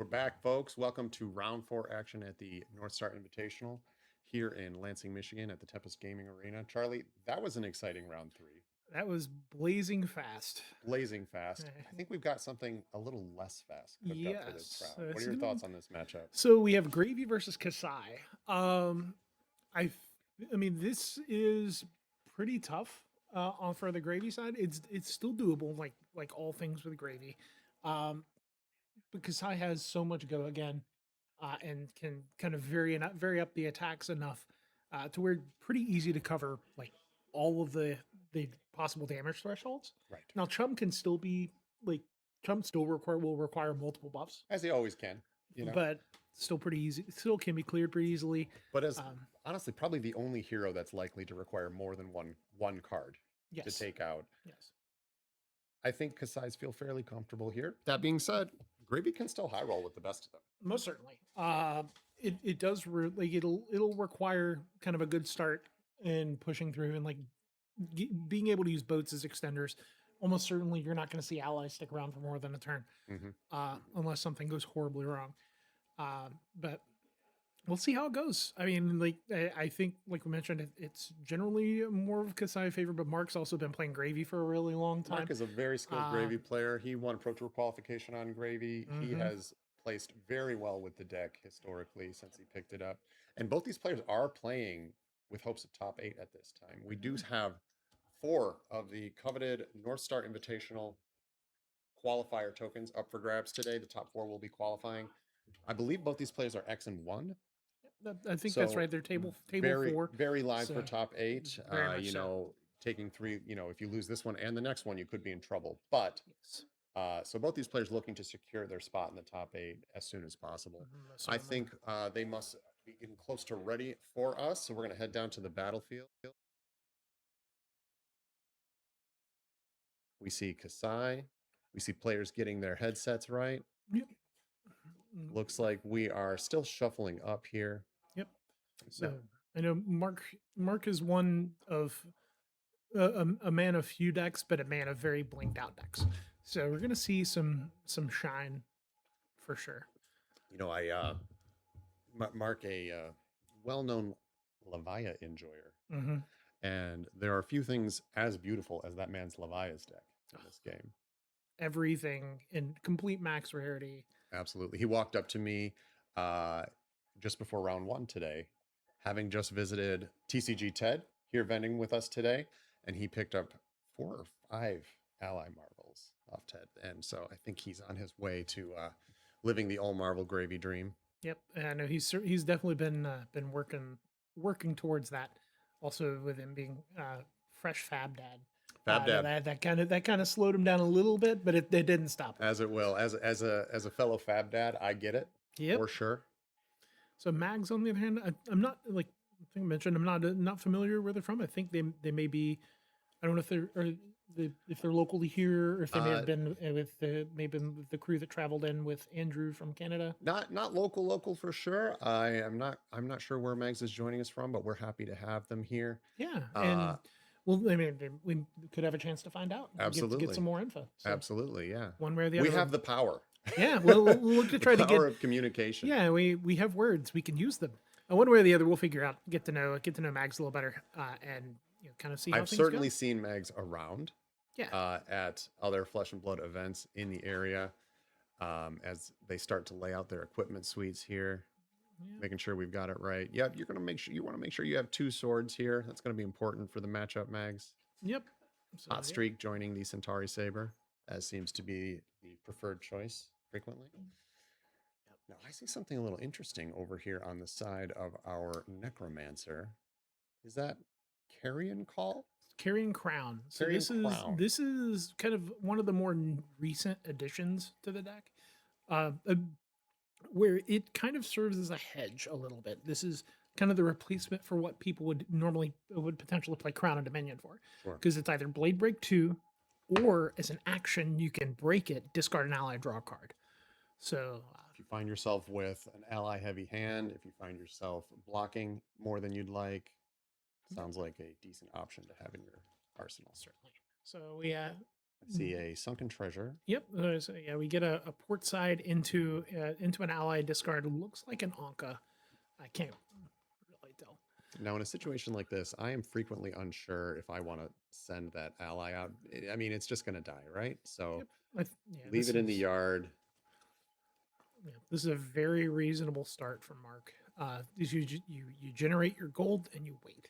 We're back, folks. Welcome to round four action at the North Star Invitational here in Lansing, Michigan at the Tempest Gaming Arena. Charlie, that was an exciting round three. That was blazing fast. Blazing fast. I Uh, think we've got something a little less fast cooked up for this yes. round. What are your thoughts on this matchup? So we have Gravy versus Kassai. Um, I, I mean, this is pretty tough on for the Gravy side. It's still doable, like all things with Gravy, um, but Kassai has so much go again, and can kind of vary up the attacks enough to where it's pretty easy to cover like all of the possible damage thresholds. Right. Now Chum can still be like Chum still will require multiple buffs, As he always can, you know. but still pretty easy. Still can be cleared pretty easily. But as Um, honestly, probably the only hero that's likely to require more than one card to yes, take out. yes, I think Kasai's feel fairly comfortable here. That being said, Gravy can still high roll with the best of them. most certainly. It does like it'll require kind of a good start in pushing through and like being able to use boats as extenders. Almost certainly, you're not going to see allies stick around for more than a turn, Mm-hmm. unless something goes horribly wrong. But we'll see how it goes. I mean, like I think, like we mentioned, it's generally more of Kasai favor, but Mark's also been playing Gravy for a really long time. Mark is a very skilled Gravy player. He won Pro Tour qualification on Gravy. He Mhm. has placed very well with the deck historically since he picked it up. And both these players are playing with hopes of top eight at this time. We do have four of the coveted North Star Invitational qualifier tokens up for grabs today. The top four will be qualifying. I believe both these players are X and one. I think that's So right. They're table very, four, very live for so top eight. very much so. Taking three, if you lose this one and the next one, you could be in trouble. But Yes, so both these players looking to secure their spot in the top eight as soon as possible. most I certainly. think they must be getting close to ready for us. So we're going to head down to the battlefield. We see Kasai. We see players getting their headsets right. Yep. Mm, Looks like we are still shuffling up here. Yep. No, So I know Mark is one of a man of few decks, but a man of very blinged out decks. So we're gonna see some shine for sure. I Mark a well-known Levia enjoyer. Mm-hmm. And there are a few things as beautiful as that man's Levias deck in this game. Everything in complete max rarity. Absolutely. He walked up to me uh, just before round one today, having just visited TCG Ted here vending with us today, and he picked up 4 or 5 ally marvels off Ted. And so I think he's on his way to living the all marvel gravy dream. Yep, and I know he's definitely been working towards that. Also, with him being fresh fab dad, Fab Dad, that kind of slowed him down a little bit, but it didn't stop him. as it will. As a fellow Fab Dad, I get it Yep. for sure. So Mags, on the other hand, I'm not like I think I mentioned, I'm not familiar where they're from. I think they may be. I don't know if if they're locally here, or if they may have been with maybe with the crew that traveled in with Andrew from Canada. Not local for sure. I'm not sure where Megs is joining us from, but we're happy to have them here. Yeah, Uh and well, I mean, we could have a chance to find out, Absolutely. get some more info. So Absolutely, yeah. one way or the We other, have the power. yeah, we'll look to The try to power get. of communication. Yeah, we have words, we can use them. One way or the other, we'll figure out, get to know Mags a little better, and kind of see how I've things certainly go. seen Megs around Yeah, at other Flesh and Blood events in the area as they start to lay out their equipment suites here, yeah. making sure we've got it right. Yep, you want to make sure you have 2 swords here. That's going to be important for the matchup, Megs. Yep. So, Hot Streak joining the Centauri Saber, as seems to be the preferred choice frequently. Now, I see something a little interesting over here on the side of our Necromancer. Is that Carrion Call? Carrying Crown. So Carrion Crown. this is kind of one of the more recent additions to the deck, uh, uh, where it kind of serves as a hedge a little bit. This is kind of the replacement for what people would potentially play Crown and Dominion for, Sure. because it's either Blade Break 2, or as an action you can break it, discard an ally, draw a card. So If you find yourself with an ally heavy hand, if you find yourself blocking more than you'd like, sounds like a decent option to have in your arsenal. certainly. So we I see a sunken treasure. Yep. So yeah, we get a port side into an ally discard. Looks like an Anka. I can't really tell. Now, in a situation like this, I am frequently unsure if I want to send that ally out. I mean, it's just going to die, right? So Yep. Yeah, leave it in the yard. Yeah, this is a very reasonable start from Mark. You generate your gold and you wait.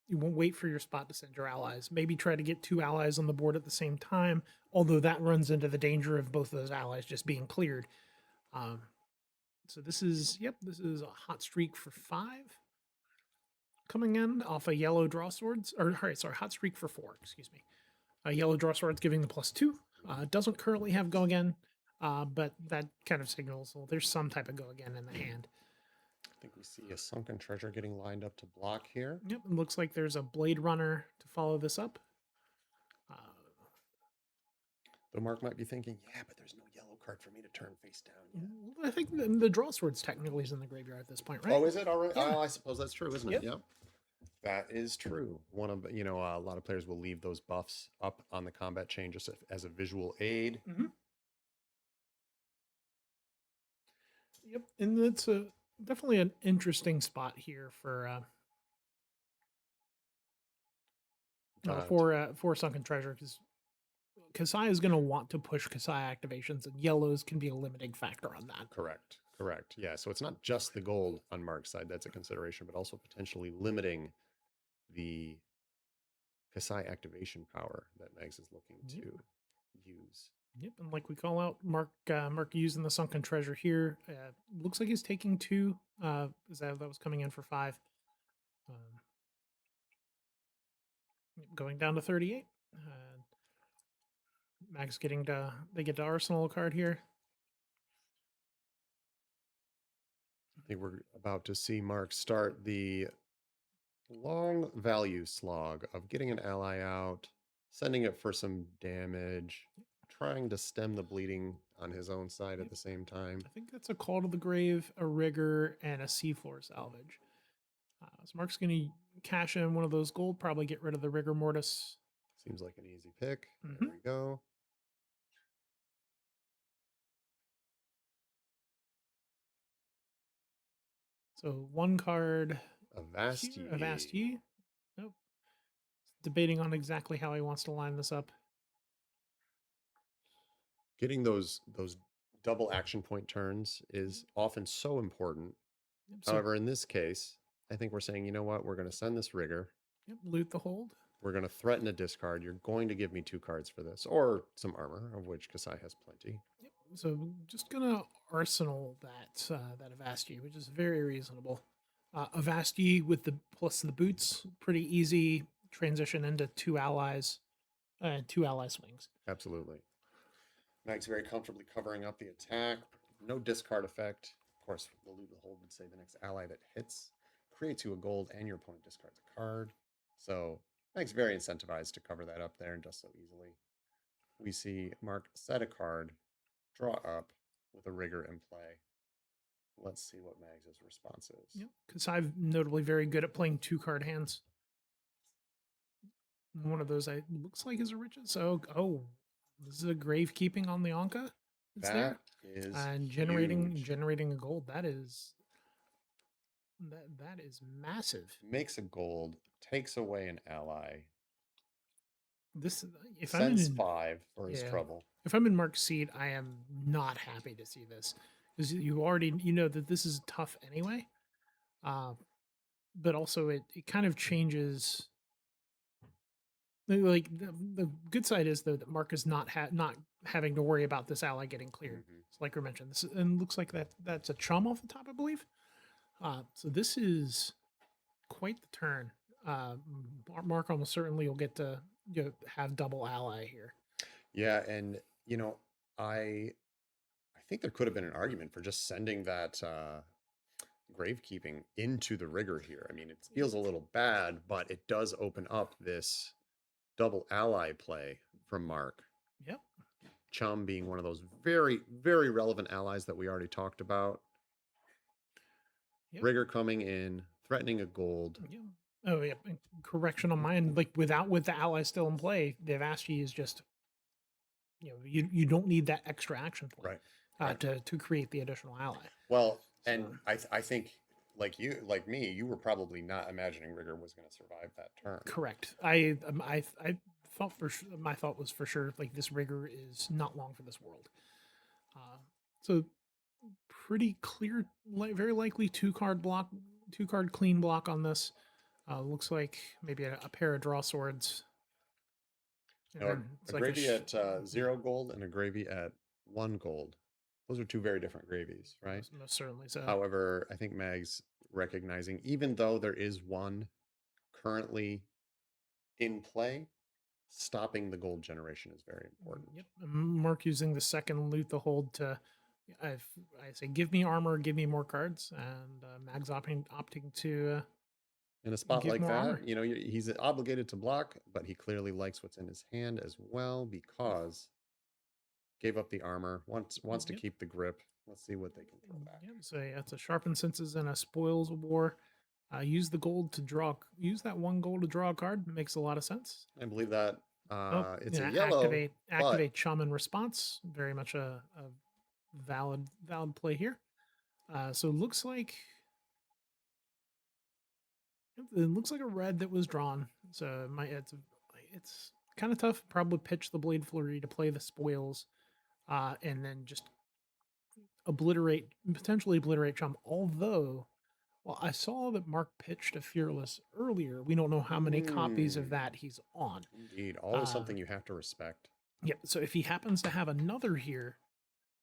You won't wait for your spot to send your allies. Maybe try to get 2 allies on the board at the same time, although that runs into the danger of both of those allies just being cleared. So this is a hot streak for 5 coming in off a yellow draw swords, hot streak for 4. Excuse me. Yellow draw swords giving the +2. Doesn't currently have go again, but that kind of signals well, there's some type of go again in the hand. I think we see a sunken treasure getting lined up to block here. Yep, it looks like there's a Blade Runner to follow this up. Though Mark might be thinking, yeah, but there's no yellow card for me to turn face down yet. I think the draw swords technically is in the graveyard at this point, right? Oh, is it already? Yeah. Oh, I suppose that's true, isn't Yep. it? Yep. That is true. One of a lot of players will leave those buffs up on the combat chain just as a visual aid. Mm-hmm. Yep, and that's definitely an interesting spot here for Sunken Treasure, because Kassai is going to want to push Kassai activations, and yellows can be a limiting factor on that. Correct. Yeah, so it's not just the gold on Mark's side that's a consideration, but also potentially limiting the Kassai activation power that Megs is looking to use. Yep, and like we call out Mark using the Sunken Treasure here. Looks like he's taking 2. That was coming in for 5. Going down to 38. Max they get to Arsenal a card here. I think we're about to see Mark start the long value slog of getting an ally out, sending it for some damage, trying to stem the bleeding on his own side at the same time. I think that's a Call to the Grave, a Rigor, and a Seafloor Salvage. So Mark's going to cash in one of those gold, probably get rid of the Rigor Mortis. Seems like an easy pick. There we go. So 1 card. Avasti. Nope. Debating on exactly how he wants to line this up. Getting those double action point turns is often so important. However, in this case, I think we're saying, you know what, we're going to send this Rigor. Yep, loot the hold. We're going to threaten a discard. You're going to give me 2 cards for this, or some armor, of which Kassai has plenty. Yep. So just gonna arsenal that Avasti, which is very reasonable. Avasti with the plus the boots, pretty easy transition into 2 allies, 2 ally swings. Absolutely. Knight's very comfortably covering up the attack. No discard effect. Of course, the loot and hold would say the next ally that hits creates you a gold and your opponent discards a card. So Knight's very incentivized to cover that up there and does so easily. We see Mark set a card, draw up with a Rigor in play. Let's see what Mags' response is. Yep, because I'm notably very good at playing 2-card hands. One of those looks like is a riches. So, this is a Gravekeeping on the Anka. That is and generating a gold. That is massive. Makes a gold, takes away an ally. This if sends 5 for his trouble. If I'm in Mark's seat, I am not happy to see this, because you know that this is tough anyway. But also it kind of changes. Like the good side is though that Mark is not having to worry about this ally getting cleared. So like we mentioned, this and looks like that's a chum off the top, I believe. So this is quite the turn. Mark almost certainly will get to have double ally here. Yeah, and I think there could have been an argument for just sending that Gravekeeping into the Rigor here. I mean, it feels a little bad, but it does open up this double ally play from Mark. Yep. Chum being one of those very, very relevant allies that we already talked about. Yep. Rigor coming in, threatening a gold. Yep. Oh yeah, correction on mine. Like with the ally still in play, the Vashti is just, you don't need that extra action point Right. Right. to create the additional ally. Well, So and I think like me, you were probably not imagining Rigger was going to survive that turn. correct. I thought my thought was for sure like this rigor is not long for this world. So pretty clear, very likely two card clean block on this. Looks like maybe a pair of draw swords. And Now, then a it's like gravy at 0 gold and a gravy at 1 gold. Those are two very different gravies, right? most certainly so. However, I think Mag's recognizing, even though there is one currently in play, stopping the gold generation is very important. Yep. Mark using the second loot the hold to, I say, give me armor, give me more cards, and Mag's opting to In a spot give like more armor. that, he's obligated to block, but he clearly likes what's in his hand as well because gave up the armor, wants to Yep. keep the grip. Let's see what they can throw back. Yep. So yeah, it's a sharpened senses and a spoils of war. Use the gold to draw. Use that 1 gold to draw a card. Makes a lot of sense. I believe that Oh, it's yeah, a yellow, but activate chum in response. Very much a valid play here. So it looks like a red that was drawn. So it's kind of tough. Probably pitch the blade flurry to play the spoils, and then just potentially obliterate chum. Although, well, I saw that Mark pitched a fearless earlier. We don't know how many copies of that he's on. Indeed, always something you have to respect. Yeah. So if he happens to have another here,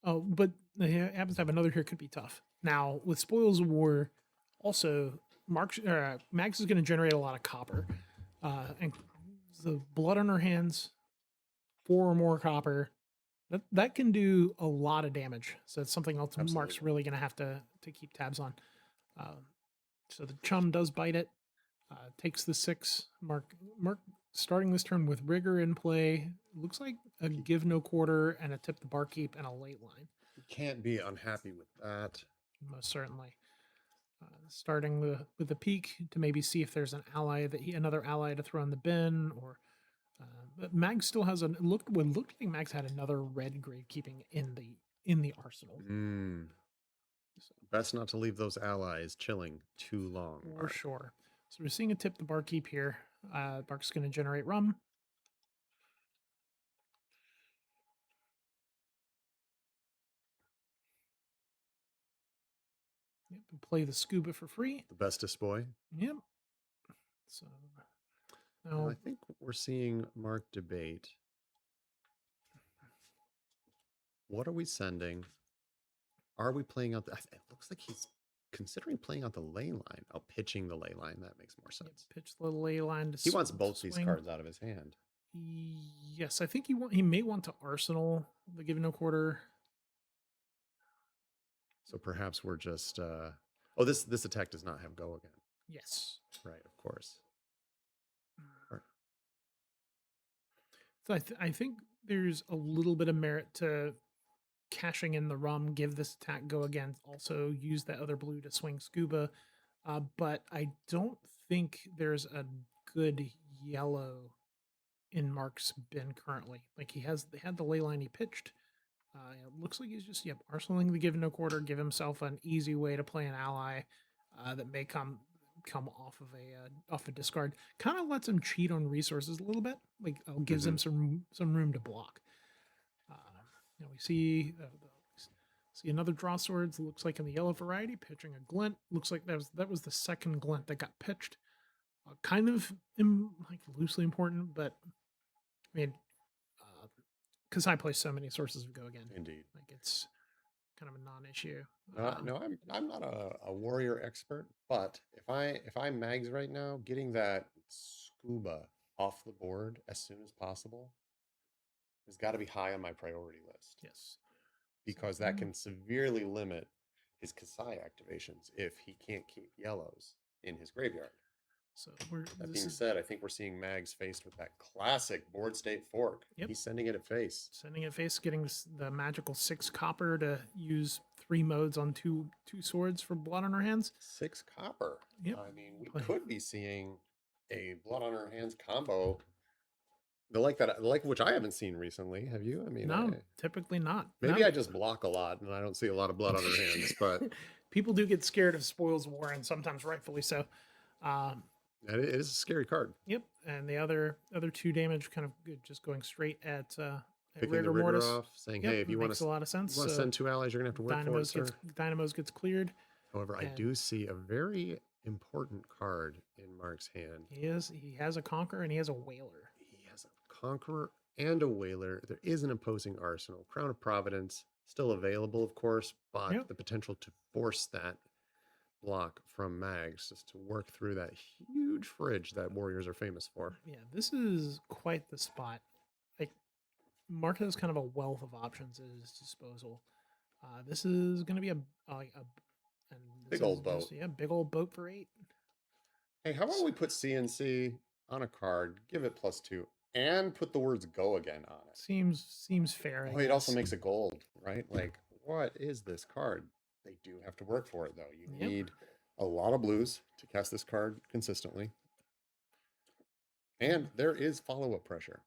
oh, but he happens to have another here, could be tough. Now with spoils of war, also Max is going to generate a lot of copper, and the blood on her hands, 4 or more copper. That can do a lot of damage. So it's something else Absolutely. Mark's really going to have to keep tabs on. So the chum does bite it. Takes the 6. Mark starting this turn with rigor in play. Looks like a give no quarter and a tip the barkeep and a late line. You can't be unhappy with that. Most certainly. Starting with a peek to maybe see if there's another ally to throw in the bin, or but Mag still has looked like Mag's had another red gravekeeping in the arsenal. Best not to leave those allies chilling too long. For sure. So we're seeing a tip the barkeep here. Bark's going to generate rum. Yep, play the scuba for free. The bestest boy. Yep. So now I think we're seeing Mark debate. What are we sending? Are we playing out it looks like he's considering playing out the ley line. Oh, pitching the ley line. That makes more sense. Yep, pitch the ley line to he wants both these cards out of his hand. Yes, I think he may want to arsenal the give no quarter. So perhaps we're just oh, this attack does not have go again. Yes. Right, of course. So I think there's a little bit of merit to cashing in the rum, give this attack go again, also use that other blue to swing scuba. But I don't think there's a good yellow in Mark's bin currently. Like they had the ley line he pitched. It looks like he's just arsenaling the give no quarter, give himself an easy way to play an ally that may come off of a discard. Kind of lets him cheat on resources a little bit. Like gives him some room to block. We see another draw swords. Looks like in the yellow variety, pitching a glint. Looks like that was the second glint that got pitched. Kind of loosely important, but I mean, Kassai plays so many sources of go again. Indeed, like it's kind of a non-issue. No, I'm not a warrior expert, but if I'm Mags right now, getting that scuba off the board as soon as possible has got to be high on my priority list. Yes, because that can severely limit his Kassai activations if he can't keep yellows in his graveyard. So that being said, I think we're seeing Mags faced with that classic board state fork. Yep. He's sending it at face. Getting the magical 6 copper to use 3 modes on two swords for blood on our hands. 6 copper. Yep. I mean, we Play. could be seeing a blood on our hands combo. The like which I haven't seen recently. Have you? I mean, No, typically not. maybe No. I just block a lot and I don't see a lot of blood on our hands, but People do get scared of Spoils of War, and sometimes rightfully so. Um, it is a scary card. Yep, and the other 2 damage kind of good, just going straight at Picking rigor the rigor mortis. off, saying, Yep, "Hey, if you want makes to a lot of sense. send 2 allies, you're gonna have to work for it, sir." Dynamos gets cleared. However, I and do see a very important card in Mark's hand. He has a Conqueror and he has a Whaler. He has a Conqueror and a Whaler. There is an opposing arsenal. Crown of Providence still available, of course, but Yep. the potential to force that block from Mags just to work through that huge fridge that warriors are famous for. Yeah, this is quite the spot. Like Mark has kind of a wealth of options at his disposal. This is going to be a and Big old boat. Yeah, big old boat for 8. Hey, how about we put CNC on a card, give it +2, and put the words "go" again on it? Seems fair. Oh, it also makes it gold, right? Like, what is this card? They do have to work for it, though. You Yep. need a lot of blues to cast this card consistently. And there is follow-up pressure.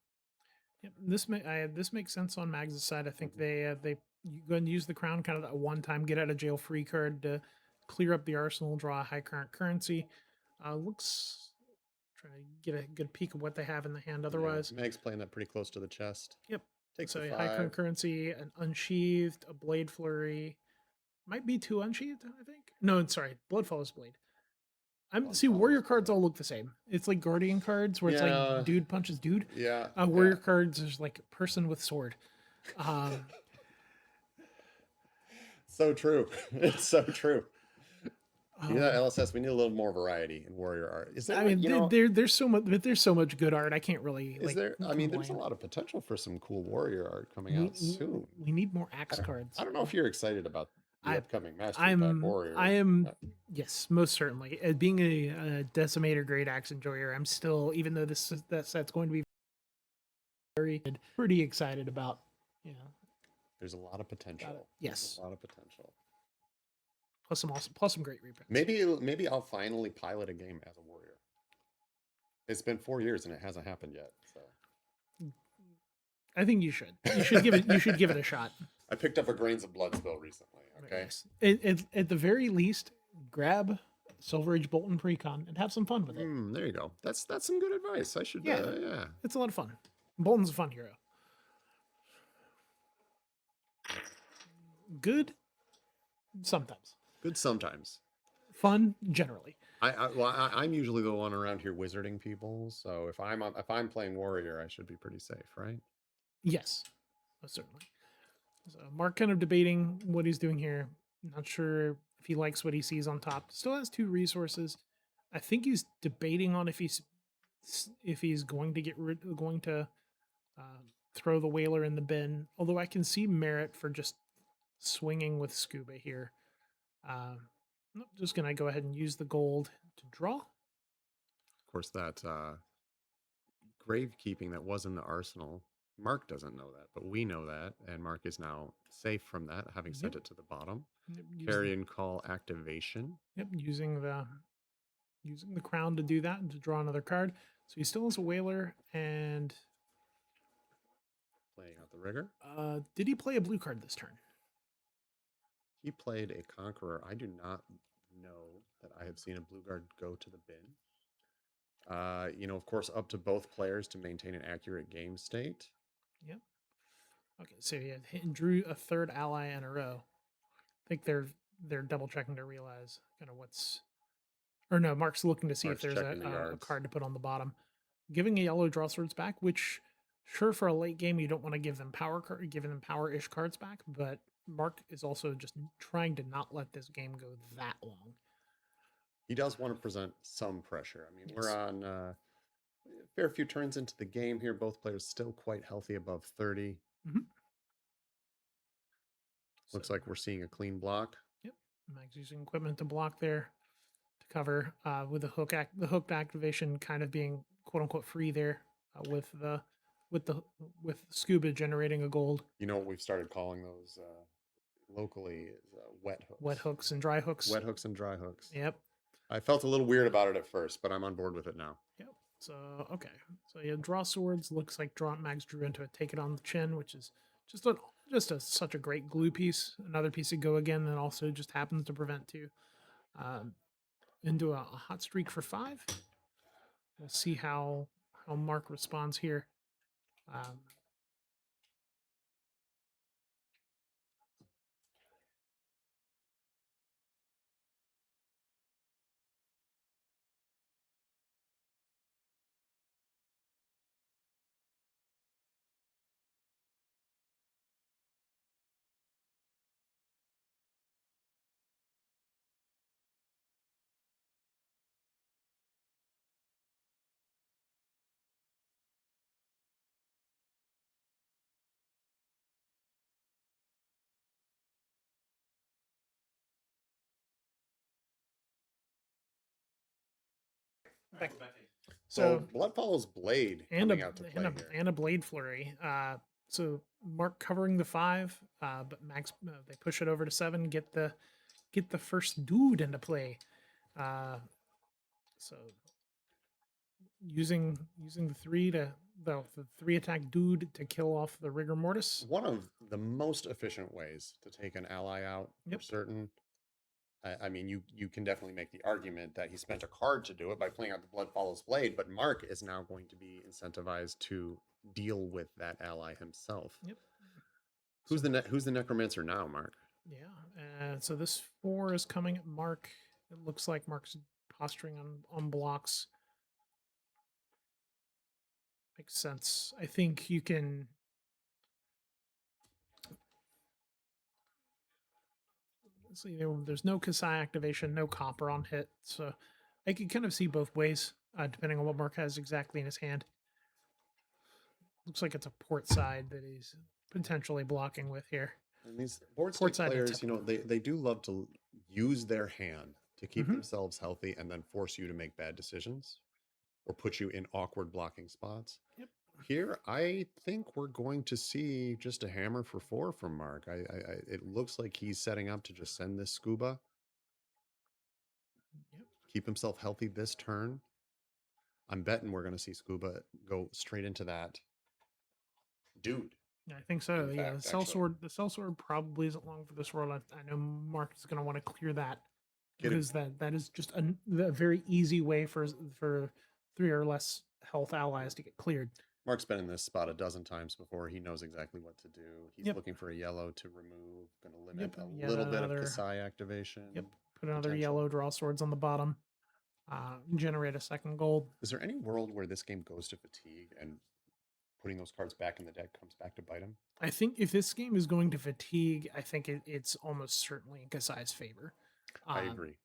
Yep, this makes sense on Mags' side. I think Mhm. they you go and use the crown, kind of that one-time get out of jail free card to clear up the arsenal, draw a high current currency. Looks trying to get a good peek of what they have in the hand. Otherwise, Meg's playing that pretty close to the chest. yep. Takes So the a high current 5. currency, an unsheathed, a blade flurry, might be 2 unsheathed. I think. No, sorry, blood follows blade. Blood See, warrior follows cards blade. all look the same. It's like guardian cards where it's Yeah. like dude punches dude. Yeah. Warrior cards is like person with sword. So true. It's so true. You know, Um, LSS, we need a little more variety in warrior art. Is there? I mean, there's so much, but there's so much good art. I can't really. Is there? I mean, there's a complain. lot of potential for some cool warrior art coming out soon. We need more axe cards. I don't know if you're excited about the upcoming Mastery Pack warrior. I am. Yes, most certainly. As being a decimator grade axe enjoyer, I'm still, even though that set's going to be very good, pretty excited about. You know, There's a lot of potential. Yes. There's a lot of potential. Plus some great reprints. Maybe I'll finally pilot a game as a warrior. It's been 4 years and it hasn't happened yet. So I think you should. You should give it. You should give it a shot. I picked up a Grains of Blood spell recently. Okay. Yes. At the very least, grab Silver Age Bolton Precon and have some fun with it. There you go. That's some good advice. I should. Yeah. Yeah. It's a lot of fun. Bolton's a fun hero. Good sometimes. Good sometimes. Fun generally. I'm usually the one around here wizarding people. So if I'm playing warrior, I should be pretty safe, right? Yes, most certainly. So Mark kind of debating what he's doing here. Not sure if he likes what he sees on top. Still has 2 resources. I think he's debating on if he's going to throw the Whaler in the bin. Although I can see merit for just swinging with Scuba here. Nope, just gonna go ahead and use the gold to draw. Of course, that gravekeeping that was in the arsenal. Mark doesn't know that, but we know that, and Mark is now safe from that, having sent it to the bottom. Carrion Call activation. Yep, using the crown to do that and to draw another card. So he still has a Whaler and playing out the rigor. Did he play a blue card this turn? He played a Conqueror. I do not know that I have seen a blue guard go to the bin. Of course, up to both players to maintain an accurate game state. Yep. Okay, so he drew a 3rd ally in a row. I think they're double checking to realize kind of what's. Or no, Mark's looking to see if there's a card to put on the bottom. Giving a yellow draw swords back, which sure for a late game you don't want to give them power-ish cards back, but Mark is also just trying to not let this game go that long. He does want to present some pressure. I mean, we're on a fair few turns into the game here. Both players still quite healthy, above 30. Mm-hmm. Looks like we're seeing a clean block. Yep, Mag's using equipment to block there to cover with the hooked activation kind of being quote unquote free there with Scuba generating a gold. You know what we've started calling those locally is wet hooks. Wet hooks and dry hooks. Wet hooks and dry hooks. Yep. I felt a little weird about it at first, but I'm on board with it now. Yep. So okay. So yeah, draw swords looks like Max drew into it. Take it on the chin, which is such a great glue piece. Another piece of go again that also just happens to prevent two. Into a hot streak for 5. We'll see how Mark responds here. Back. So blood follows blade coming out to play here. And a blade flurry. So Mark covering the 5, but Max they push it over to 7. Get the first dude into play. So using the 3 to the 3 attack dude to kill off the rigor mortis. One of the most efficient ways to take an ally out for certain. I mean, you can definitely make the argument that he spent a card to do it by playing out the blood follows blade, but Mark is now going to be incentivized to deal with that ally himself. Yep. Who's the necromancer now, Mark? Yeah. So this 4 is coming at Mark. It looks like Mark's posturing on blocks. Makes sense. I think you can. See, there's no Kassai activation, no copper on hit, so I can kind of see both ways, depending on what Mark has exactly in his hand. Looks like it's a port side that he's potentially blocking with here. And these board state players, they do love to use their hand to keep themselves healthy and then force you to make bad decisions or put you in awkward blocking spots. Yep. Here, I think we're going to see just a hammer for 4 from Mark. It looks like he's setting up to just send this scuba. Yep. Keep himself healthy this turn. I'm betting we're going to see scuba go straight into that dude. I think so. Yeah, the sellsword probably isn't long for this world. I know Mark is going to want to clear that because that is just a very easy way for 3 or less health allies to get cleared. Mark's been in this spot a dozen times before. He knows exactly what to do. He's looking for a yellow to remove. Going to limit a little bit of Kassai activation. Yep. Put another yellow, draw swords on the bottom. Generate a 2nd gold. Is there any world where this game goes to fatigue and putting those cards back in the deck comes back to bite him? I think if this game is going to fatigue, I think it's almost certainly in Kassai's favor. I agree.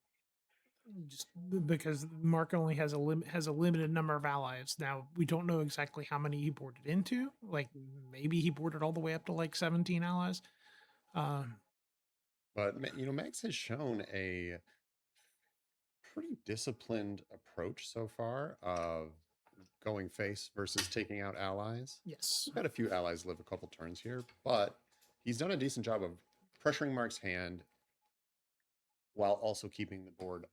Just because Mark only has a limited number of allies. Now, we don't know exactly how many he boarded into. Like, maybe he boarded all the way up to like 17 allies. But, Max has shown a pretty disciplined approach so far of going face versus taking out allies. Yes. We've had a few allies live a couple turns here, but he's done a decent job of pressuring Mark's hand while also keeping the board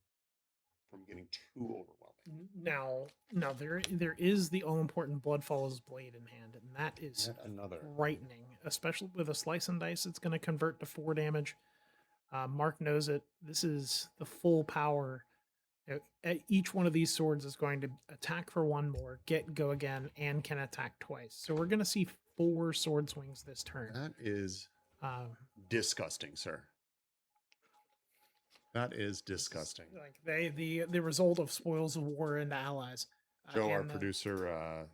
from getting too overwhelming. Now there is the all important blood follows blade in hand, and that is yet another frightening, especially with a slice and dice. It's going to convert to 4 damage. Mark knows it. This is the full power. Each one of these swords is going to attack for 1 more, go again, and can attack twice. So we're going to see 4 sword swings this turn. That is disgusting, sir. That is disgusting. Like the result of spoils of war into allies. Joe, our producer,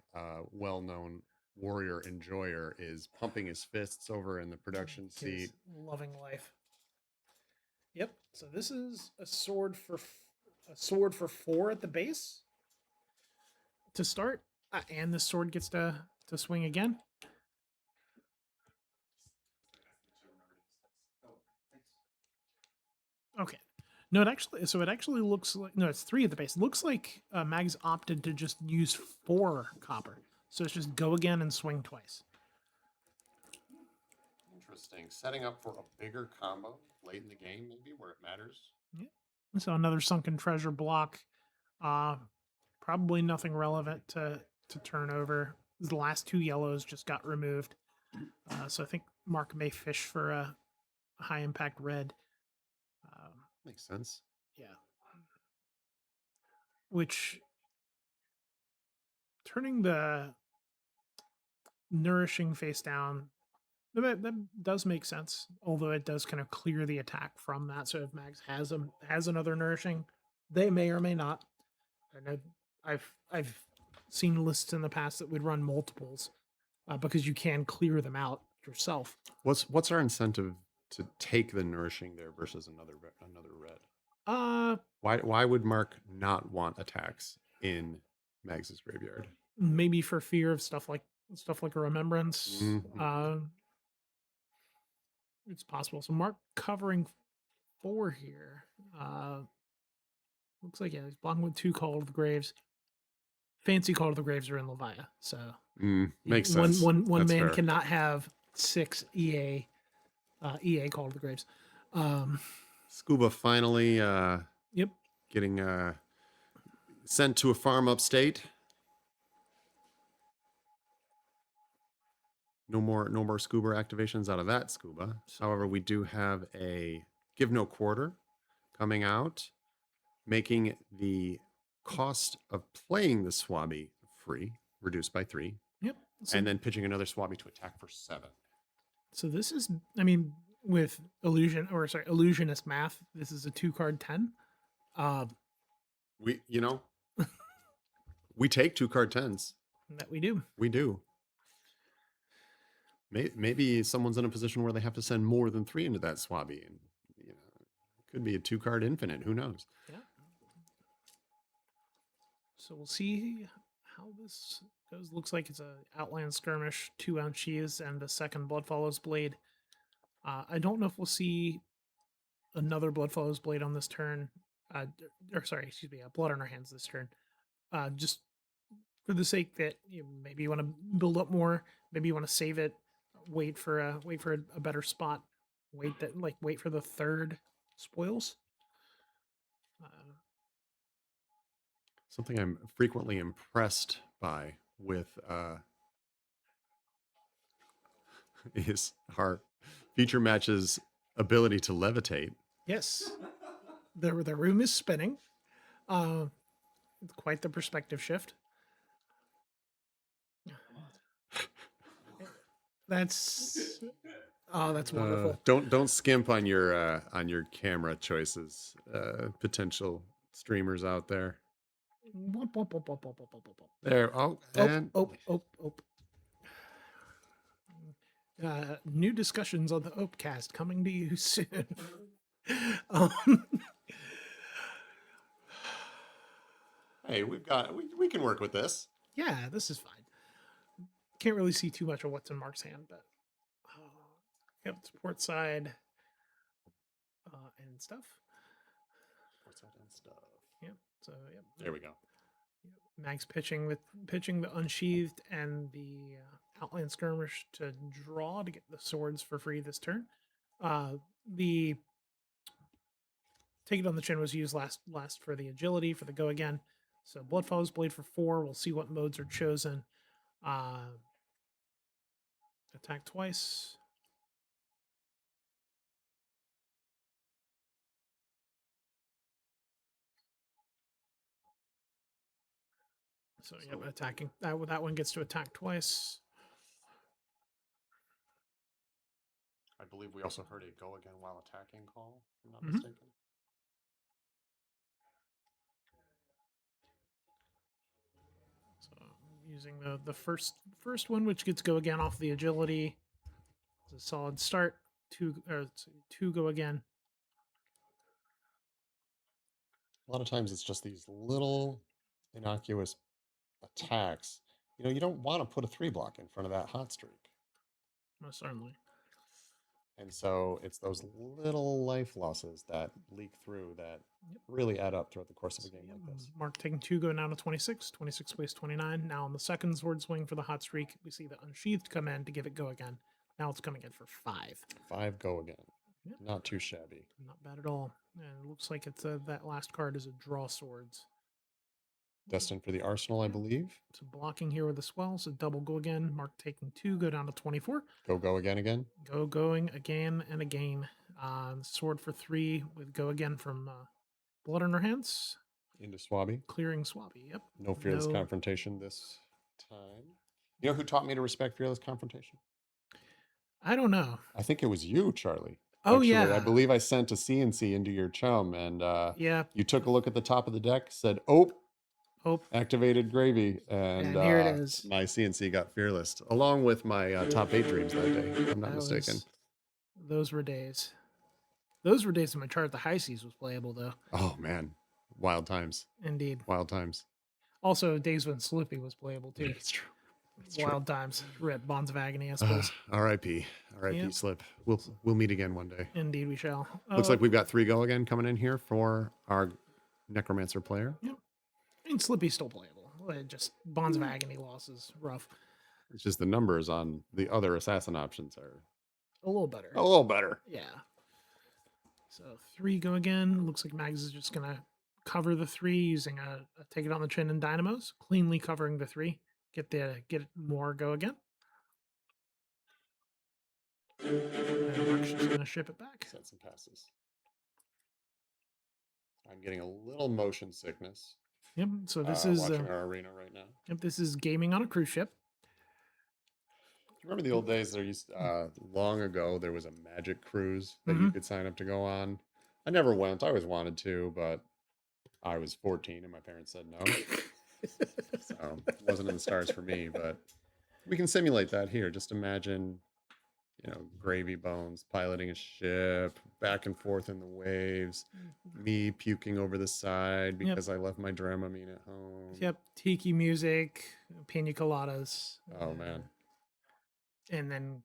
well-known warrior enjoyer, is pumping his fists over in the production seat. Loving life. Yep. So this is a sword for 4 at the base to start, and the sword gets to swing again. Okay. No, it actually looks like, no, it's 3 at the base. It looks like Mags opted to just use 4 copper. So it's just go again and swing twice. Interesting. Setting up for a bigger combo late in the game, maybe where it matters. So another sunken treasure block. Probably nothing relevant to turn over. The last 2 yellows just got removed. So I think Mark may fish for a high impact red. Makes sense. Yeah. Which turning the nourishing face down, that does make sense. Although it does kind of clear the attack from that. So if Mags has another nourishing, they may or may not. I know I've seen lists in the past that would run multiples because you can clear them out yourself. What's our incentive to take the nourishing there versus another red? Why would Mark not want attacks in Mags's graveyard? Maybe for fear of stuff like a remembrance. Mhm. It's possible. So Mark covering 4 here. Looks like he's blocking with 2 Call to the Graves. Fancy Call to the Graves are in Levia, so makes sense. One That's man fair. cannot have 6 EA Call to the Graves. Scuba finally Yep. getting sent to a farm upstate. No more scuba activations out of that scuba. However, we do have a Give No Quarter coming out, making the cost of playing the Swabby free, reduced by 3. Yep. So, and then pitching another Swabby to attack for 7. so this is, I mean, with illusionist math, this is a 2-card 10. We we take 2-card 10s. That we do. We do. Maybe someone's in a position where they have to send more than 3 into that Swabby, and it could be a 2-card infinite. Who knows? Yeah. So we'll see how this goes. Looks like it's a Outland Skirmish, 2 Unsheathes, and the second Bloodfallow's Blade. I don't know if we'll see another Bloodfallow's Blade on this turn. Blood on our hands this turn. Just for the sake that maybe you want to build up more, maybe you want to save it, wait for a better spot, wait for the 3rd spoils. Something I'm frequently impressed by with is our feature match's ability to levitate. Yes, the room is spinning. Quite the perspective shift. That's wonderful. Don't skimp on your camera choices, potential streamers out there. There. New discussions on the Opecast coming to you soon. Hey, we can work with this. Yeah, this is fine. Can't really see too much of what's in Mark's hand, but yep, support side and stuff. Support side and stuff. Yep. So yep. There we go. Max pitching the Unsheathed and the Outland Skirmish to draw to get the swords for free this turn. The Take It on the Chin was used last for the agility for the go again. So Bloodfallow's Blade for 4. We'll see what modes are chosen. Attack twice. So yep, attacking. That one gets to attack twice. I believe we also heard a go again while attacking call, if I'm not mistaken. So using the first one, which gets go again off the agility. It's a solid start. 2 go again. A lot of times it's just these little innocuous attacks. You don't want to put a 3 block in front of that hot streak. Most certainly. And so it's those little life losses that leak through that really add up throughout the course of a game like this. Mark taking 2 go down to 26. 26 plays 29. Now on the second sword swing for the hot streak, we see the Unsheathed come in to give it go again. Now it's coming in for 5. 5 go again. Yep. Not too shabby. Not bad at all. And it looks like it's that last card is a draw swords. Destined for the arsenal, I believe. So blocking here with a swell. So double go again. Mark taking 2, go down to 24. Go again. Going again and again. Sword for 3 with go again from Blood on Her Hands. Into Swabby. Clearing Swabby. Yep. No fearless confrontation this time. You know who taught me to respect fearless confrontation? I don't know. I think it was you, Charlie. Oh, Actually, yeah. I believe I sent a CNC into your chum, and Yeah. you took a look at the top of the deck, said, "Oh, Oh, activated gravy," and here it is. my CNC got fearless, along with my top 8 dreams that day. If I'm not mistaken. Those were days. Those were days when my chart, the high seas, was playable, though. Oh man, wild times. Indeed. Wild times. Also, days when Slippy was playable too. It's true. It's Wild times. Rip Bonds of Agony, I suppose. R.I.P. R.I.P. Yep. Slip. We'll meet again one day. Indeed, we shall. Looks like we've got 3 go again coming in here for our Necromancer player. Yep. I mean, Slippy's still playable. Just Bonds of Agony loss is rough. It's just the numbers on the other assassin options are A little better. a little better. Yeah. So 3 go again. Looks like Mags is just going to cover the 3 using a Take It on the Chin and Dynamos. Cleanly covering the 3. Get more go again. And Mark's just going to ship it back. Set some passes. I'm getting a little motion sickness. Yep. So this is watching our arena right now. Yep. This is gaming on a cruise ship. Remember the old days? There used long ago there was a magic cruise that you could sign up to go on. I never went. I always wanted to, but I was 14 and my parents said no. So it wasn't in the stars for me. But we can simulate that here. Just imagine, Gravy Bones piloting a ship back and forth in the waves, me puking over the side because I left my Dramamine at home. Yep. Tiki music, pina coladas. Oh man. And then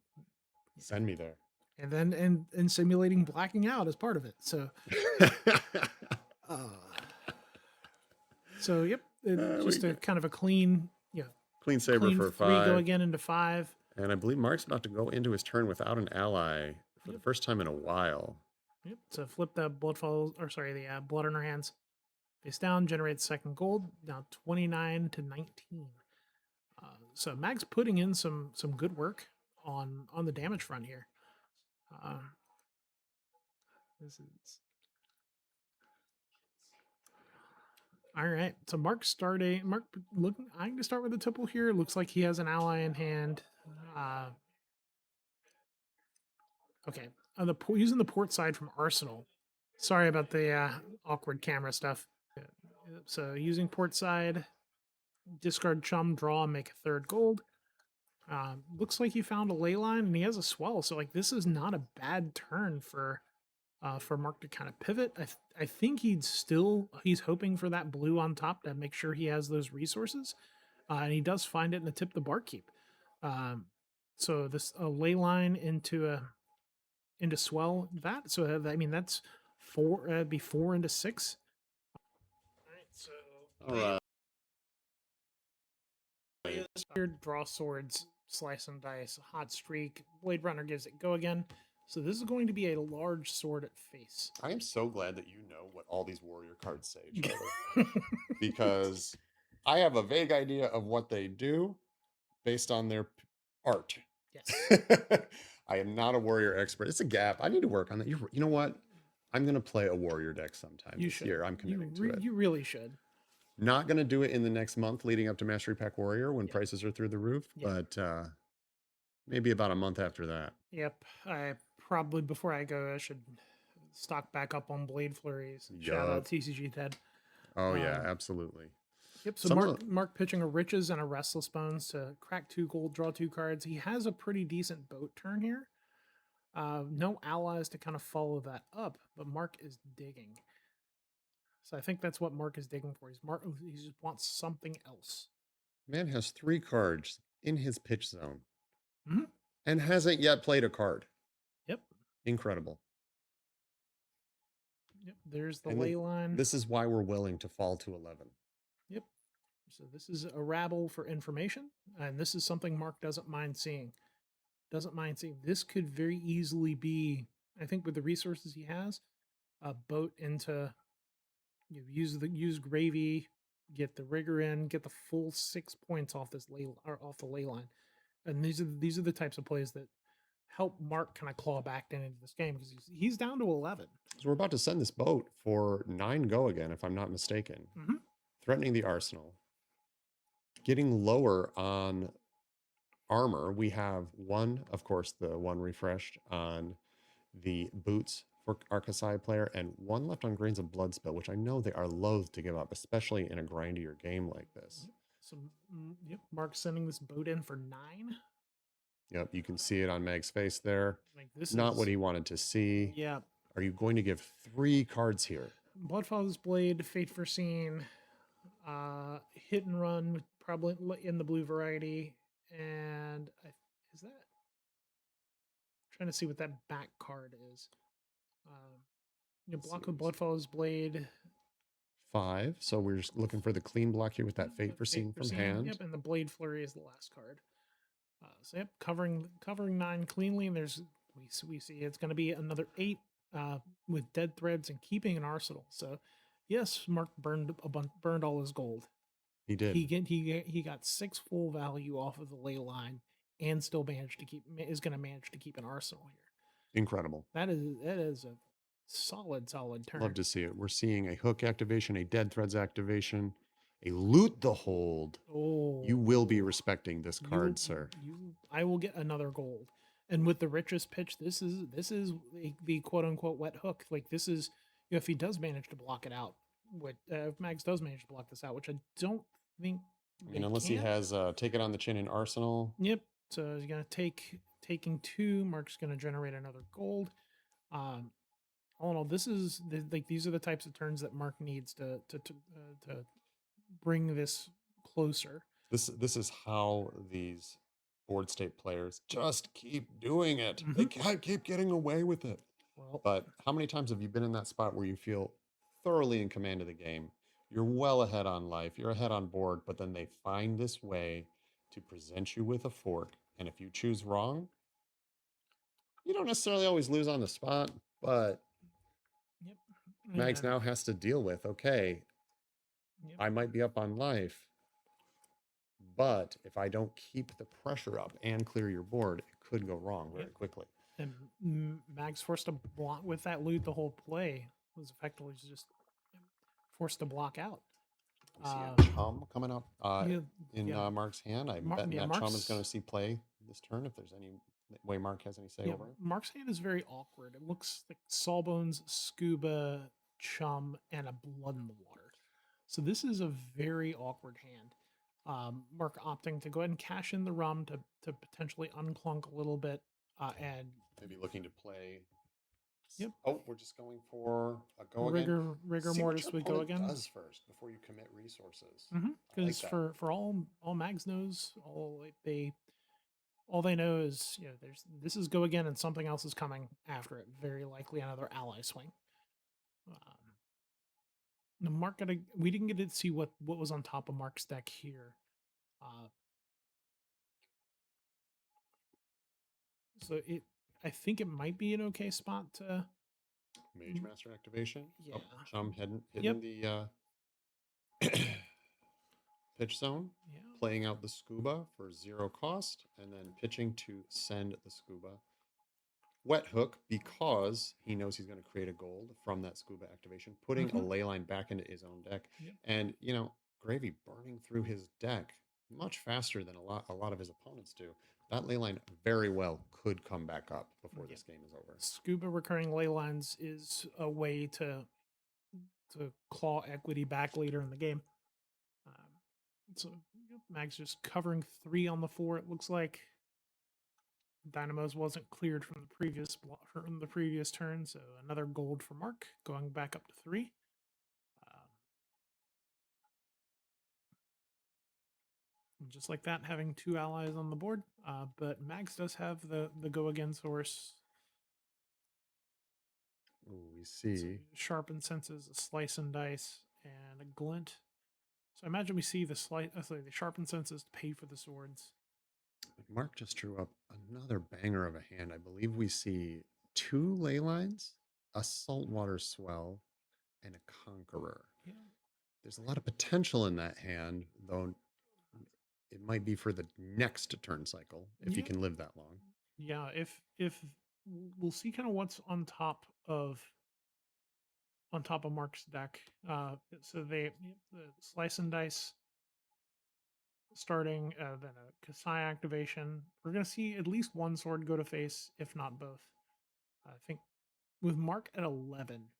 Send me there. and then and simulating blacking out as part of it. So so yep, just a kind of a clean Clean saber for 3 5. go again into 5. And I believe Mark's about to go into his turn without an ally for the first time in a while. Yep. So flip the Blood on Her Hands face down, generate second gold. Now 29 to 19. So Mag's putting in some good work on the damage front here. This is all right. So Mark, looking. I'm going to start with the tipple here. Looks like he has an ally in hand. Okay. Using the port side from Arsenal. Sorry about the awkward camera stuff. So using port side, discard chum, draw, make a 3rd gold. Looks like he found a ley line and he has a swell. So like this is not a bad turn for Mark to kind of pivot. I think he's hoping for that blue on top to make sure he has those resources. And he does find it in the tip the barkeep. So this ley line into swell that. So I mean that's 4 be 4 into 6. All right, so All right. here, draw swords, slice and dice, hot streak. Blade Runner gives it go again. So this is going to be a large sword at face. I am so glad that you know what all these warrior cards say, Charlie. Because I have a vague idea of what they do based on their art. Yes. I am not a warrior expert. It's a gap. I need to work on that. You know what? I'm going to play a warrior deck sometime this year. I'm committing to it. You really should. Not going to do it in the next month leading up to Mastery Pack Warrior when prices are through the roof, but maybe about a month after that. Yep. I probably, before I go, I should stock back up on Blade Flurries. Shout out TCG Ted. Oh, yeah, absolutely. Yep. So Mark pitching a Riches and a Restless Bones to crack 2 gold, draw 2 cards. He has a pretty decent boat turn here. No allies to kind of follow that up, but Mark is digging. So I think that's what Mark is digging for. He just wants something else. Man has 3 cards in his pitch zone Mm-hmm. and hasn't yet played a card. Yep. Incredible. Yep. There's the ley line. This is why we're willing to fall to 11. Yep. So this is a rabble for information, and this is something Mark doesn't mind seeing. doesn't mind saying this could very easily be, I think with the resources he has, a boat into use gravy, get the rigor in, get the full 6 points off this ley or off the ley line. And these are the types of plays that help Mark kind of claw back into this game because he's down to 11. So we're about to send this boat for 9 go again, if I'm not mistaken. Mm-hmm. Threatening the arsenal. Getting lower on armor. We have one, of course, the one refreshed on the boots for our Kassai player, and one left on Grains of Blood spell, which I know they are loath to give up, especially in a grindier game like this. So, yep, Mark's sending this boat in for 9. Yep, you can see it on Meg's face there. Like this Not is what he wanted to see. Yeah. Are you going to give 3 cards here? Bloodfall's Blade, Fate Foreseen, Hit and Run, probably in the blue variety, and is that? Trying to see what that back card is. Block with Bloodfall's Blade. 5. So we're just looking for the clean block here with that Fate Foreseen from hand. Yep, and the Blade Flurry is the last card. So yep, covering 9 cleanly, and we see it's going to be another 8 with Dead Threads and keeping an arsenal. So yes, Mark burned all his gold. He did. He got 6 full value off of the ley line, and still is going to manage to keep an arsenal here. Incredible. That is a solid turn. Love to see it. We're seeing a hook activation, a Dead Threads activation, a Loot the Hold. Oh, you will be respecting this card, sir. I will get another gold. And with the richest pitch, this is the quote unquote wet hook. Like this is, if he does manage to block it out, if Mags does manage to block this out, which I don't think. I mean, unless he has Take It on the Chin in Arsenal. Yep. So he's gonna taking 2. Mark's gonna generate another gold. All in all, these are the types of turns that Mark needs to bring this closer. This is how these board state players just keep doing it. They can't keep getting away with it. Well, but how many times have you been in that spot where you feel thoroughly in command of the game? You're well ahead on life, you're ahead on board, but then they find this way to present you with a fork. And if you choose wrong, you don't necessarily always lose on the spot, but yep. Mags now has to deal with, okay, Yep. I might be up on life, but if I don't keep the pressure up and clear your board, it could go wrong very quickly. And Mags forced to block with that loot. The whole play was effectively just forced to block out. We see a chum coming up in Mark's hand. I bet that chum is going to see play this turn if there's any way Mark has any say over it. Mark's hand is very awkward. It looks like Sawbones, Scuba, Chum, and a Blood in the Water. So this is a very awkward hand. Mark opting to go ahead and cash in the rum to potentially unclunk a little bit and maybe looking to play. Yep. Oh, we're just going for a go again. Rigor mortis would go again. Does first before you commit resources. Because for all Mags knows, all they know is this is go again and something else is coming after it. Very likely another ally swing. Mark we didn't get to see what was on top of Mark's deck here. So I think it might be an okay spot to Mage Master activation. Yeah. Oh, Chum hitting the pitch zone. Yeah. Playing out the Scuba for 0 cost, and then pitching to send the Scuba. Wet hook because he knows he's going to create a gold from that Scuba activation, putting a ley line back into his own deck. Yep. And Gravy burning through his deck much faster than a lot of his opponents do. That ley line very well could come back up before this game is over. Scuba recurring ley lines is a way to claw equity back later in the game. So Mag's just covering 3 on the 4. It looks like Dynamos wasn't cleared from the previous turn, so another gold for Mark, going back up to 3. And just like that, having 2 allies on the board, but Mags does have the go again source. Ooh, we see so sharpened senses, a slice and dice, and a glint. So I imagine we see the sharpened senses to pay for the swords. Mark just drew up another banger of a hand. I believe we see 2 ley lines, a saltwater swell, and a conqueror. Yeah. There's a lot of potential in that hand, though it might be for the next turn cycle if he Yeah. can live that long. Yeah, if we'll see kind of what's on top of Mark's deck. So the slice and dice starting, then a Kassai activation. We're gonna see at least one sword go to face, if not both. I think with Mark at 11,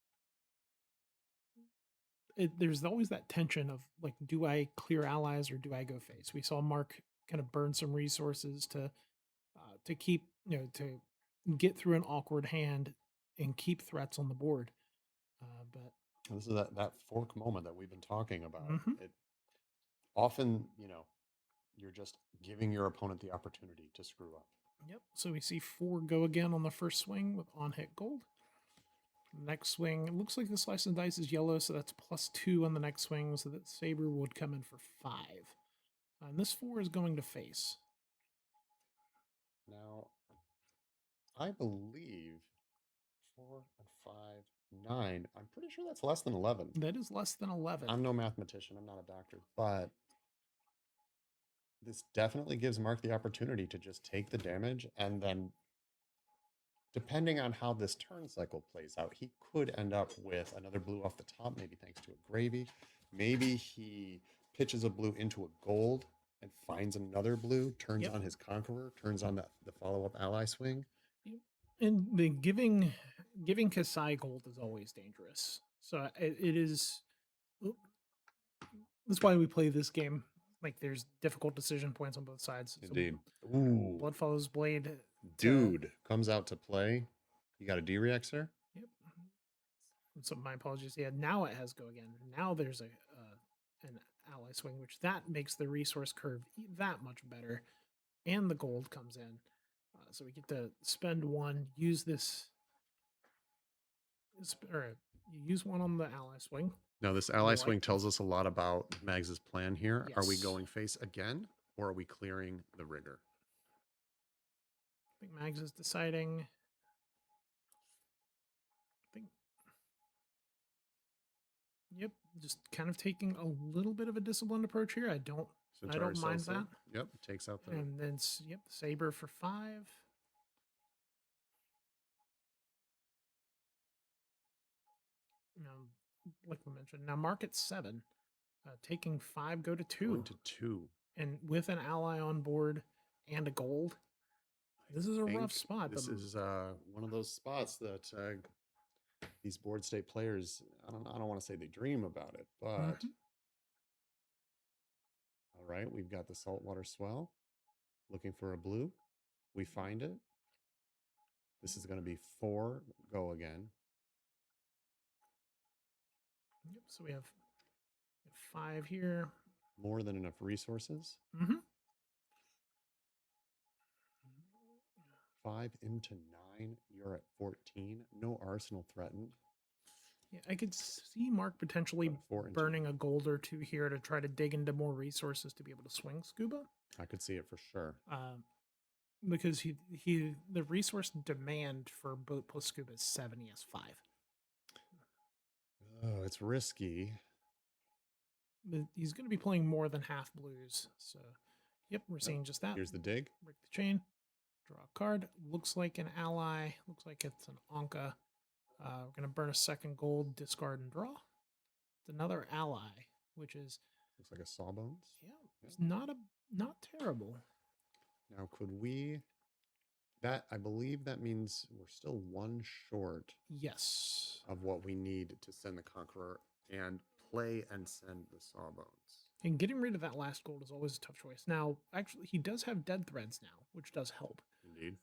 there's always that tension of like, do I clear allies or do I go face? We saw Mark kind of burn some resources to keep to get through an awkward hand and keep threats on the board. But This is that fork moment that we've been talking about. mhm. It often, you're just giving your opponent the opportunity to screw up. Yep. So we see 4 go again on the first swing with on hit gold. Next swing, it looks like the slice and dice is yellow, so that's +2 on the next swing, so that saber would come in for 5. And this 4 is going to face. Now, I believe 4 and 5, 9. I'm pretty sure that's less than 11. That is less than 11. I'm no mathematician. I'm not a doctor, but this definitely gives Mark the opportunity to just take the damage, and then depending on how this turn cycle plays out, he could end up with another blue off the top, maybe thanks to a gravy. Maybe he pitches a blue into a gold and finds another blue, turns Yep. on his conqueror, turns on the follow-up ally swing. And the giving Kassai gold is always dangerous. So it is. That's why we play this game. Like there's difficult decision points on both sides. Indeed. So Ooh, Blood Follows Blade. dude comes out to play. You got a D-React, sir? Yep. So my apologies. Yeah, now it has go again. Now there's an ally swing, which that makes the resource curve that much better, and the gold comes in. So we get to spend 1, use this, or you use 1 on the ally swing. Now, this ally like swing this. tells us a lot about Mags's plan here. Are we Yes. going face again, or are we clearing the rigor? I think Mags is deciding. I think. Yep, just kind of taking a little bit of a disciplined approach here. I don't mind that. Yep, takes out the. And then yep, saber for 5. Like we mentioned, now market 7, taking 5 go to 2. Going to 2. And with an ally on board and a gold, this is a rough spot. This is one of those spots that these board state players, I don't want to say they dream about it, but all right, we've got the saltwater swell looking for a blue. We find it. This is going to be 4 go again. Yep, so we have 5 here. More than enough resources. 5 into 9. You're at 14. No arsenal threatened. Yeah, I could see Mark potentially burning a gold or 2 here to try to dig into more resources to be able to swing Scuba. I could see it for sure. Because the resource demand for boat plus Scuba is 7. He has 5. Oh, it's risky. But he's going to be playing more than half blues. So, yep, we're seeing just that. Here's the dig. Break the chain. Draw a card. Looks like an ally. Looks like it's an Anka. We're going to burn a second gold, discard, and draw. It's another ally, which is... Looks like a Sawbones. Yeah, it's not terrible. Now, could we... I believe that means we're still 1 short. Yes. Of what we need to send the Conqueror and play and send the Sawbones. And getting rid of that last gold is always a tough choice. Now, actually, he does have dead threads now, which does help. Indeed.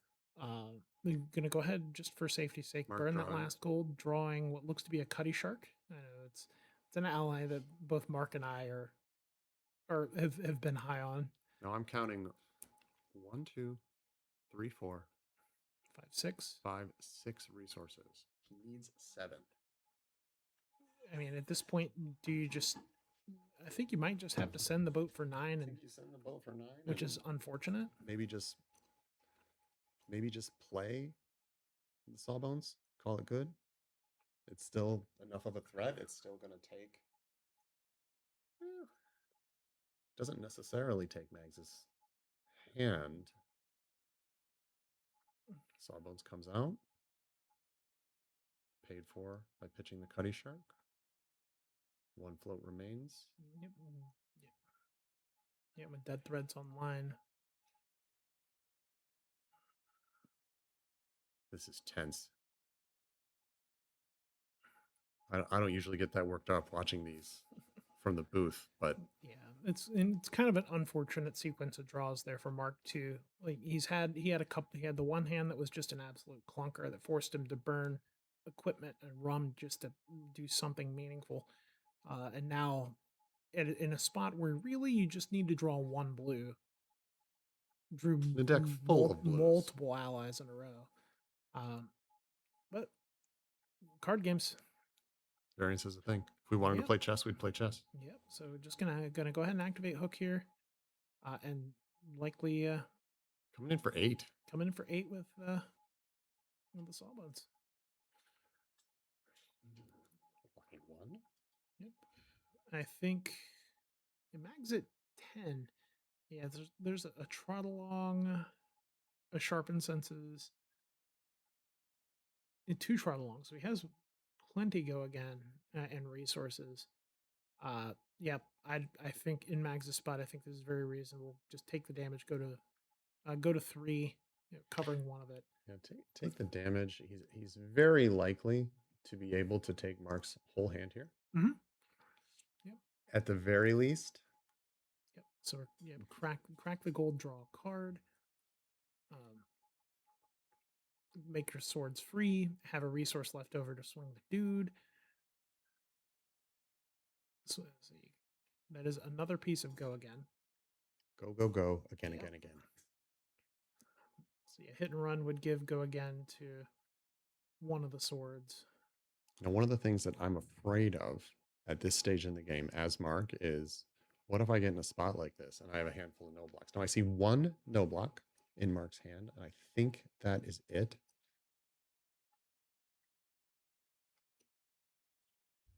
We're going to go ahead, just for safety's sake, burn that last gold, drawing what looks to be a Cutty Shark. I know it's an ally that both Mark and I have been high on. Now I'm counting 1, 2, 3, 4, 5, 6. 5, 6 resources. He needs 7. I mean, at this point, do you just... I think you might just have to send the boat for 9, I and think you send the boat for 9, which and is unfortunate. maybe just play the Sawbones, call it good. It's still enough of a threat. It's still going to take. Doesn't necessarily take Mags's hand. Sawbones comes out. Paid for by pitching the Cuddy Shark. 1 float remains. Yep. Yep. Yeah, with dead threads online. This is tense. I don't usually get that worked up watching these from the booth, but Yeah, it's kind of an unfortunate sequence of draws there for Mark too. Like he had the one hand that was just an absolute clunker that forced him to burn equipment and rum just to do something meaningful, and now in a spot where really you just need to draw 1 blue, drew the deck full of blues. multiple allies in a row. But card games. Variance is a thing. If we wanted to play chess, we'd play chess. Yep. So we're just gonna go ahead and activate Hook here, and likely coming in for 8. Coming in for 8 with the Sawbones. Line 1. Yep. I think it mags at 10. Yeah, there's a trot along, a sharpened senses, and 2 trot along. So he has plenty go again and resources. Yep. I think in Mag's spot, I think this is very reasonable. Just take the damage. Go to 3, covering 1 of it. Yeah, take the damage. He's very likely to be able to take Mark's whole hand here. Mm-hmm. Yep. At the very least. Yep. So yeah, crack the gold, draw a card. Make your swords free. Have a resource left over to swing the dude. So let's see. That is another piece of go again. Go, go, go. Again, again, again. So yeah, hit and run would give go again to 1 of the swords. Now, one of the things that I'm afraid of at this stage in the game as Mark is, what if I get in a spot like this and I have a handful of no blocks? Now, I see 1 no block in Mark's hand, and I think that is it.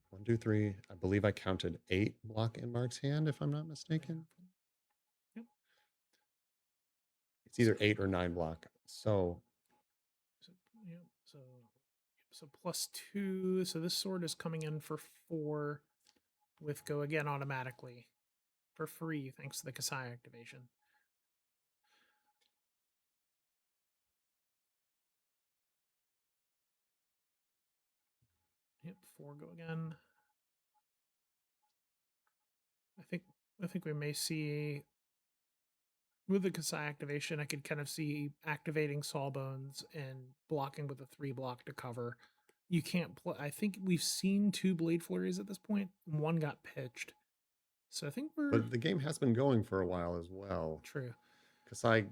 1, 2, 3. I believe I counted 8 block in Mark's hand, if I'm not mistaken. Yep. It's either 8 or 9 block. So yep. So +2. So this sword is coming in for 4 with go again automatically for free thanks to the Kassai activation. Yep, 4 go again. I think we may see with the Kassai activation, I could kind of see activating Sawbones and blocking with a 3 block to cover. You can't play. I think we've seen 2 Blade Flurries at this point. 1 got pitched. So I think we're. But the game has been going for a while as well. True. Kassai,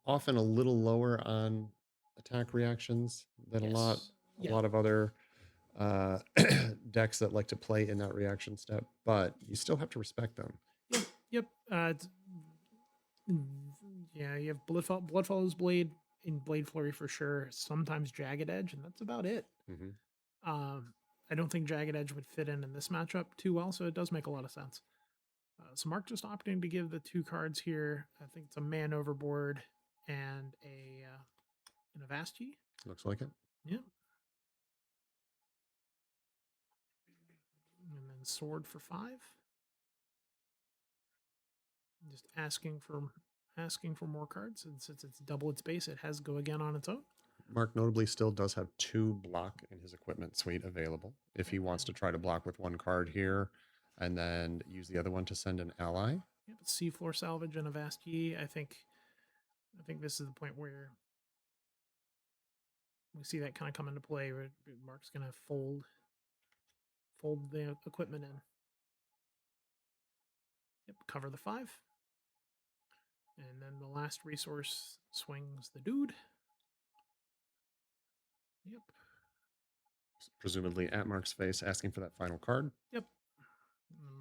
often a little lower on attack reactions than a lot of other decks that like to play in that reaction step, but you still have to respect them. Yep. Yeah, you have Blood Follows Blade in Blade Flurry for sure. Sometimes Jagged Edge, and that's about it. Mm-hmm. I don't think Jagged Edge would fit in this matchup too well, so it does make a lot of sense. So Mark just opting to give the 2 cards here. I think it's a Man Overboard and an Avasti. Looks like it. Yeah. And then Sword for 5. Just asking for more cards, and since it's double its base, it has go again on its own. Mark notably still does have 2 block in his equipment suite available if he wants to try to block with 1 card here and then use the other one to send an ally. Yeah, but Seafloor Salvage and Avasti, I think this is the point where we see that kind of come into play. Where Mark's going to fold the equipment in. Yep, cover the 5. And then the last resource swings the dude. Yep. Presumably at Mark's face, asking for that final card. Yep.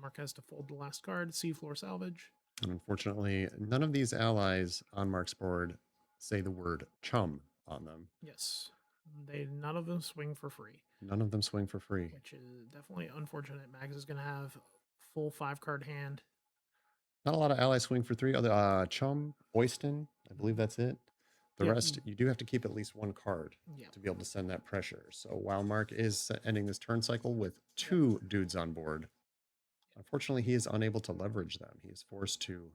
Mark has to fold the last card, seafloor salvage. And unfortunately, none of these allies on Mark's board say the word chum on them. Yes. None of them swing for free. None of them swing for free. Which is definitely unfortunate. Mags is going to have full 5-card hand. Not a lot of allies swing for 3. Other Chum, Oyston, I believe that's it. The rest, you do have to keep at least 1 card to be able to send that pressure. So while Mark is ending this turn cycle with 2 dudes on board, unfortunately, he is unable to leverage them. He is forced to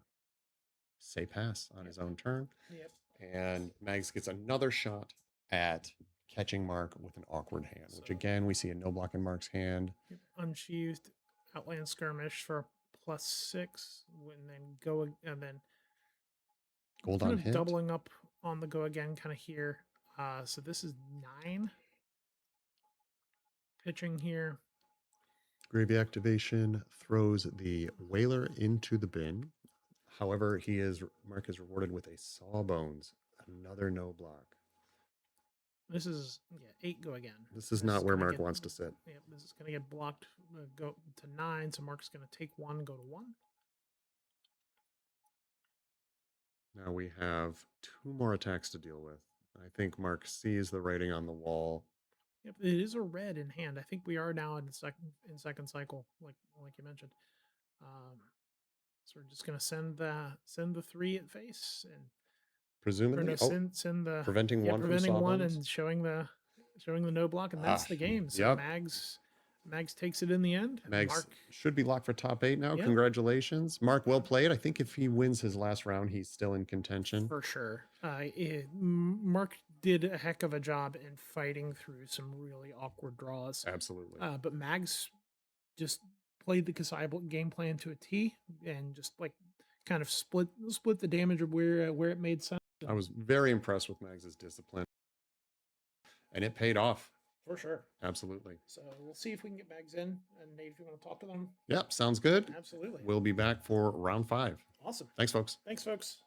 say pass on his own turn. And Mags gets another shot at catching Mark with an awkward hand, which again, we see a no block in Mark's hand. Unsheathed Outland Skirmish for +6, and then Gold kind on of hit. doubling up on the go again, kind of here. So this is 9 pitching here. Gravy activation throws the Whaler into the bin. However, Mark is rewarded with a Sawbones, another no block. This is 8 go again. This is not where Mark wants to sit. Yep, this is going to get blocked. Go to 9, so Mark's going to take 1, go to 1. Now we have 2 more attacks to deal with. I think Mark sees the writing on the wall. Yep, it is a red in hand. I think we are now in second cycle, like you mentioned. So we're just gonna send the 3 at face and presumably send the preventing one and showing the no block, and that's the game. So Mags takes it in the end. Mags Mark should be locked for top 8 now. Congratulations. Mark, well played. I think if he wins his last round, he's still in contention. For sure. Mark did a heck of a job in fighting through some really awkward draws. Absolutely. But Mags just played the Kassai game plan to a T and just kind of split the damage of where it made sense. I was very impressed with Mags's discipline, and it paid off. For sure. Absolutely. So we'll see if we can get Mags in. And Nate, if you want to talk to them. Yep, sounds good. Absolutely. We'll be back for round 5. Awesome. Thanks, folks. Thanks, folks.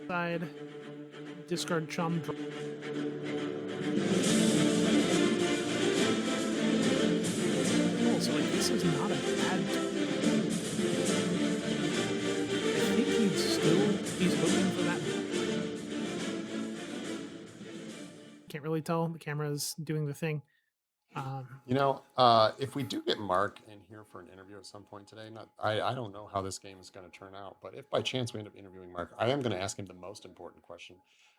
Side, discard chum. So this is not a bad. I think he's hoping for that. Can't really tell. The camera's doing the thing. If we do get Mark in here for an interview at some point today, I don't know how this game is going to turn out, but if by chance we end up interviewing Mark, I am going to ask him the most important question.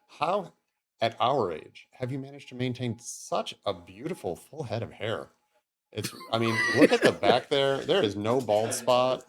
How, at our age, have you managed to maintain such a beautiful full head of hair? Look at the back there. There is no bald spot.